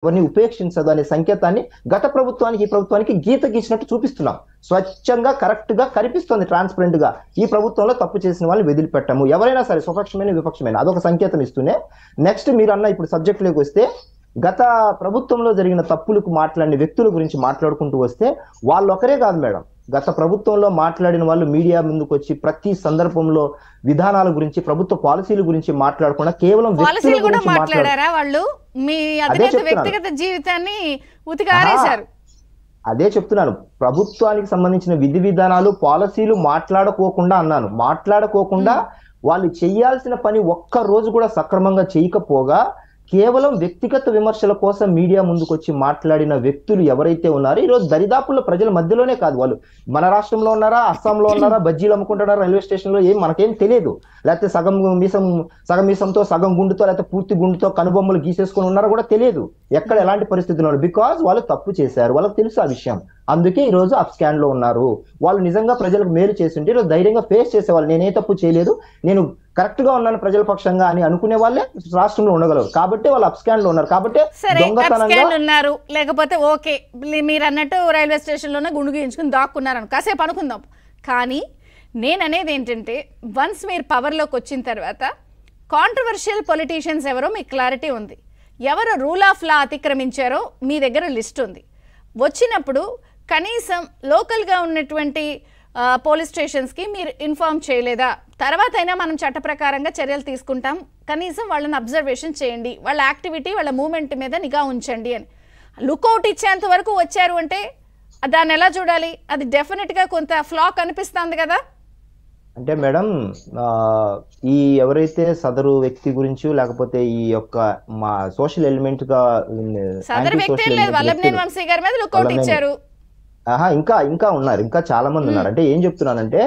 ఎవరిని ఉపేక్షించదు అనే సంకేతాన్ని గత ప్రభుత్వానికి ఈ ప్రభుత్వానికి గీత గీసినట్టు చూపిస్తున్నాం. స్వచ్ఛంగా కరెక్ట్ గా కనిపిస్తుంది, ట్రాన్స్పరెంట్ గా ఈ ప్రభుత్వంలో తప్పు చేసిన వాళ్ళని వదిలిపెట్టము, ఎవరైనా సరే స్వపక్షమైన విపక్షమైన అదొక సంకేతం ఇస్తూనే నెక్స్ట్ మీరు అన్న ఇప్పుడు సబ్జెక్ట్ లోకి వస్తే గత ప్రభుత్వంలో జరిగిన తప్పులకు మాట్లాడిన వ్యక్తుల గురించి మాట్లాడుకుంటూ వస్తే వాళ్ళు ఒకరే కాదు మేడం, గత ప్రభుత్వంలో మాట్లాడిన వాళ్ళు మీడియా ముందుకు వచ్చి ప్రతి సందర్భంలో విధానాల గురించి ప్రభుత్వ పాలసీల గురించి మాట్లాడకుండా కేవలం వ్యక్తుల గురించి మాట్లాడారా వాళ్ళు? మీ అధినేత వ్యక్తిగత జీవితాన్ని ఉతికారేశారు. అదే చెప్తున్నాను, ప్రభుత్వానికి సంబంధించిన విధి విధానాలు పాలసీలు మాట్లాడుకోకుండా అన్నాను, మాట్లాడుకోకుండా వాళ్ళు చేయాల్సిన పని ఒక్క రోజు కూడా సక్రమంగా చేయకపోగా కేవలం వ్యక్తిగత విమర్శల కోసం మీడియా ముందుకు వచ్చి మాట్లాడిన వ్యక్తులు ఎవరైతే ఉన్నారో ఈరోజు దరిదాపుల్లో ప్రజల మధ్యలోనే కాదు, వాళ్ళు మన రాష్ట్రంలో ఉన్నారా, అస్సాంలో ఉన్నారా, బజ్జీలు అమ్ముకుంటున్నారా, రైల్వే స్టేషన్ లో ఏం మనకేం తెలియదు, లేకపోతే సగం మీసంతో సగం గుండుతో లేకపోతే పూర్తి గుండుతో కనుబొమ్మలు గీసేసుకొని ఉన్నారో కూడా తెలియదు, ఎక్కడ ఎలాంటి పరిస్థితులు ఉన్నారు, బికాజ్ వాళ్ళు తప్పు చేశారు, వాళ్ళకి తెలుసు ఆ విషయం, అందుకే ఈ రోజు అప్ స్కాన్ లో ఉన్నారు. వాళ్ళు నిజంగా ప్రజలకు మేలు చేస్తుంటే ఈరోజు ధైర్యంగా ఫేస్ చేసేవాళ్ళు, నేనే తప్పు చేయలేదు, నేను కరెక్ట్ గా ఉన్నాను ప్రజల పక్షంగా అని అనుకునే వాళ్ళే రాష్ట్రంలో ఉండగలరు, కాబట్టి వాళ్ళు అప్ స్కాన్ లో ఉన్నారు. కాబట్టి దొంగతనంగా ఉన్నారు, లేకపోతే ఓకే మీరు అన్నట్టు రైల్వే స్టేషన్ లోనే గుండు గీయించుకుని దాక్కున్నారు కాసేపు అనుకుందాం. కానీ నేను అనేది ఏంటంటే వన్స్ మీరు పవర్లోకి వచ్చిన తర్వాత కాంట్రవర్షియల్ పొలిటీషియన్స్ ఎవరో మీకు క్లారిటీ ఉంది, ఎవరు రూల్ ఆఫ్ లా అతిక్రమించారో మీ దగ్గర లిస్ట్ ఉంది. వచ్చినప్పుడు కనీసం లోకల్గా ఉన్నటువంటి పోలీస్ స్టేషన్స్కి మీరు ఇన్ఫార్మ్ చేయలేదా? తర్వాత అయినా మనం చట్ట ప్రకారంగా చర్యలు తీసుకుంటాం, కనీసం వాళ్ళని అబ్జర్వేషన్ చేయండి, వాళ్ళ యాక్టివిటీ వాళ్ళ మూమెంట్ మీద నిఘా ఉంచండి అని. లుకౌట్ ఇచ్చేంత వరకు వచ్చారు అంటే దాన్ని ఎలా చూడాలి? అది డెఫినెట్గా కొంత ఫ్లా కనిపిస్తుంది కదా. అంటే మేడం ఈ ఎవరైతే సదరు వ్యక్తి గురించి లేకపోతే ఈ యొక్క మా సోషల్ ఎలిమెంట్ గా సదరు వ్యక్తి లేదు, వల్లభనేని వంశీ గారి మీద లుకౌట్ ఇచ్చారు. ఇంకా ఉన్నారు, ఇంకా చాలా మంది ఉన్నారు. అంటే ఏం చెప్తున్నానంటే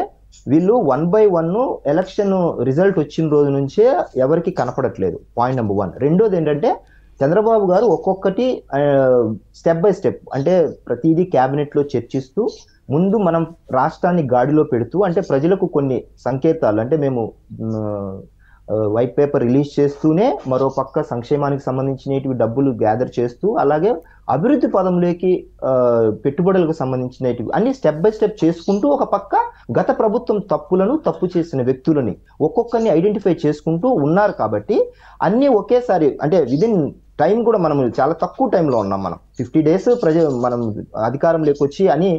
వీళ్ళు 1 by 1 ఎలక్షన్ రిజల్ట్ వచ్చిన రోజు నుంచే ఎవరికి కనపడట్లేదు, పాయింట్ నెంబర్ 1. రెండోది ఏంటంటే చంద్రబాబు గారు ఒక్కొక్కటి స్టెప్ బై స్టెప్ అంటే ప్రతిదీ క్యాబినెట్ లో చర్చిస్తూ ముందు మనం రాష్ట్రాన్ని గాడిలో పెడుతూ అంటే ప్రజలకు కొన్ని సంకేతాలు అంటే మేము వైట్ పేపర్ రిలీజ్ చేస్తూనే మరో పక్క సంక్షేమానికి సంబంధించినవి డబ్బులు గ్యాదర్ చేస్తూ అలాగే అభివృద్ధి పదంలోకి పెట్టుబడులకు సంబంధించినవి అన్ని స్టెప్ బై స్టెప్ చేసుకుంటూ ఒక పక్క గత ప్రభుత్వం తప్పు చేసిన వ్యక్తులని ఒక్కొక్కరిని ఐడెంటిఫై చేసుకుంటూ ఉన్నారు. కాబట్టి అన్ని ఒకేసారి అంటే విదిన్ టైం కూడా మనం చాలా తక్కువ టైంలో ఉన్నాం, మనం 50 days మనం అధికారం లేకొచ్చి అని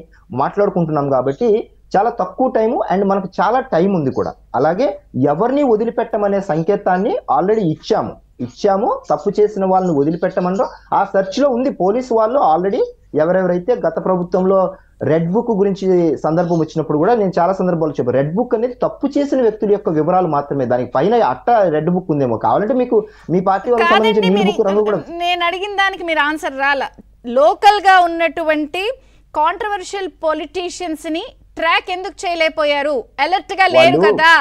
మాట్లాడుకుంటున్నాం కాబట్టి చాలా తక్కువ టైము అండ్ మనకు చాలా టైం ఉంది కూడా. అలాగే ఎవరిని వదిలిపెట్టమనే సంకేతాన్ని ఆల్రెడీ ఇచ్చాము, తప్పు చేసిన వాళ్ళని వదిలిపెట్టమనడం ఆ సెర్చ్ లో ఉంది. పోలీసు వాళ్ళు ఆల్రెడీ ఎవరెవరైతే గత ప్రభుత్వంలో రెడ్ బుక్ గురించి సందర్భం వచ్చినప్పుడు కూడా నేను చాలా సందర్భాలు చెప్పాను, రెడ్ బుక్ అనేది తప్పు చేసిన వ్యక్తుల యొక్క వివరాలు మాత్రమే, దానికి పైన అట్ట రెడ్ బుక్ ఉందేమో, కావాలంటే మీకు మీ పార్టీ వాళ్ళకి సంబంధించిన నీలి బుక్ రంగు కూడా. నేను అడిగిన దానికి మీరు ఆన్సర్ రాలా. లోకల్ గా ఉన్నటువంటి కాంట్రవర్షియల్ పొలిటీషియన్స్ ని ట్రాక్ ఎందుకు చేయలేకపోయారు? అలర్ట్ గా లేరు కదా?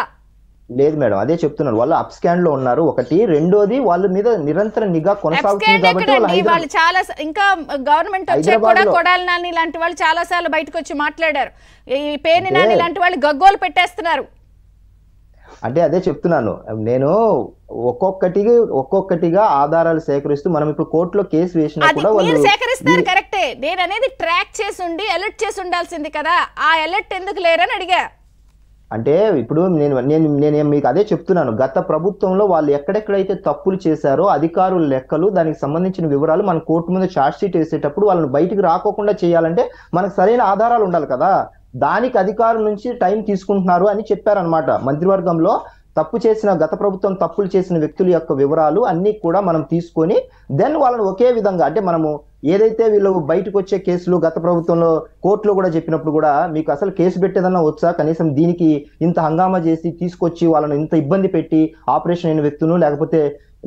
లేదు మేడం, అదే చెప్తున్నారు, వాళ్ళు అప్ స్కాన్ లో ఉన్నారు ఒకటి. రెండోది వాళ్ళ మీద నిరంతర నిఘా కొనసాగుతుంది కాబట్టి వాళ్ళు చాలా ఇంకా గవర్నమెంట్ వచ్చే కూడా కొడాలి నాని లాంటి వాళ్ళు చాలా సార్లు బయటకు వచ్చి మాట్లాడారు, ఈ పేని నాని లాంటి వాళ్ళు గగ్గోలు పెట్టేస్తున్నారు. అంటే అదే చెప్తున్నాను నేను, ఒక్కొక్కటిగా ఆధారాలు సేకరిస్తూ మనం ఇప్పుడు కోర్టులో కేసు వేసినా కూడా వాళ్ళు సేకరిస్తారు కరెక్టే. నేను అనేది ట్రాక్ చేసి ఉండి అలర్ట్ చేసి ఉండాల్సింది కదా, ఆ అలర్ట్ ఎందుకు లేరని అడిగా. అంటే ఇప్పుడు నేను మీకు అదే చెప్తున్నాను, గత ప్రభుత్వంలో వాళ్ళు ఎక్కడెక్కడైతే తప్పులు చేశారో అధికారుల లెక్కలు దానికి సంబంధించిన వివరాలు మన కోర్టు ముందు ఛార్జ్ షీట్ వేసేటప్పుడు వాళ్ళని బయటికి రాకోకుండా చేయాలంటే మనకు సరైన ఆధారాలు ఉండాలి కదా, దానికి అధికారుల నుంచి టైం తీసుకుంటున్నారు అని చెప్పారనమాట. మంత్రివర్గంలో గత ప్రభుత్వం తప్పులు చేసిన వ్యక్తుల యొక్క వివరాలు అన్ని కూడా మనం తీసుకొని దెన్ వాళ్ళని ఒకే విధంగా అంటే మనము ఏదైతే వీళ్ళు బయటకు వచ్చే కేసులు గత ప్రభుత్వంలో కోర్టులో కూడా చెప్పినప్పుడు కూడా మీకు అసలు కేసు పెట్టేదన్నా వచ్చా, కనీసం దీనికి ఇంత హంగామా చేసి తీసుకొచ్చి వాళ్ళని ఇంత ఇబ్బంది పెట్టి ఆపరేషన్ అయిన వ్యక్తులు లేకపోతే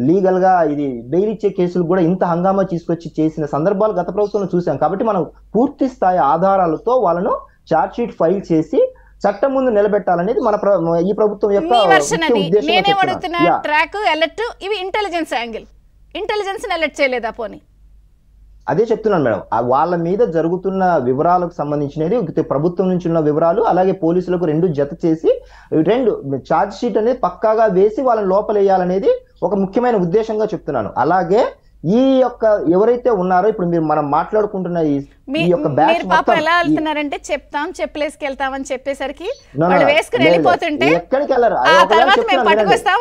లీగల్ గా ఇది బెయిల్ ఇచ్చే కేసులు కూడా ఇంత హంగామా తీసుకొచ్చి చేసిన సందర్భాలు గత ప్రభుత్వంలో చూసాం. కాబట్టి మనం పూర్తి స్థాయి ఆధారాలతో వాళ్ళను ఛార్జ్ షీట్ ఫైల్ చేసి చట్టం ముందు నిలబెట్టాలనేది మన ఈ ప్రభుత్వం యొక్క ట్రాక్ అలర్ట్. ఇవి ఇంటెలిజెన్స్ యాంగిల్, ఇంటెలిజెన్స్ అలర్ట్ చేయలేదా? పోనీ అదే చెప్తున్నాను మేడం, వాళ్ళ మీద జరుగుతున్న వివరాలకు సంబంధించినవి ప్రభుత్వం నుంచి ఉన్న వివరాలు అలాగే పోలీసులకు రెండు జత చేసి ఛార్జ్ షీట్ అనేది పక్కాగా వేసి వాళ్ళని లోపలేయాలనేది ఒక ముఖ్యమైన ఉద్దేశంగా చెప్తున్నాను. అలాగే ఈ యొక్క ఎవరైతే ఉన్నారో ఇప్పుడు మీరు మనం మాట్లాడుకుంటున్న ఈ యొక్క బ్యాచ్ మీరు పాప ఎలా వెళ్తున్నారంటే చెప్తాం చెప్పలేసుకెళ్తామని చెప్పేసరికి వాళ్ళు వేసుకుని వెళ్ళిపోతుంటే ఎక్కడికి వెళ్ళరు ఆ తర్వాత మేము పట్టుకొస్తాం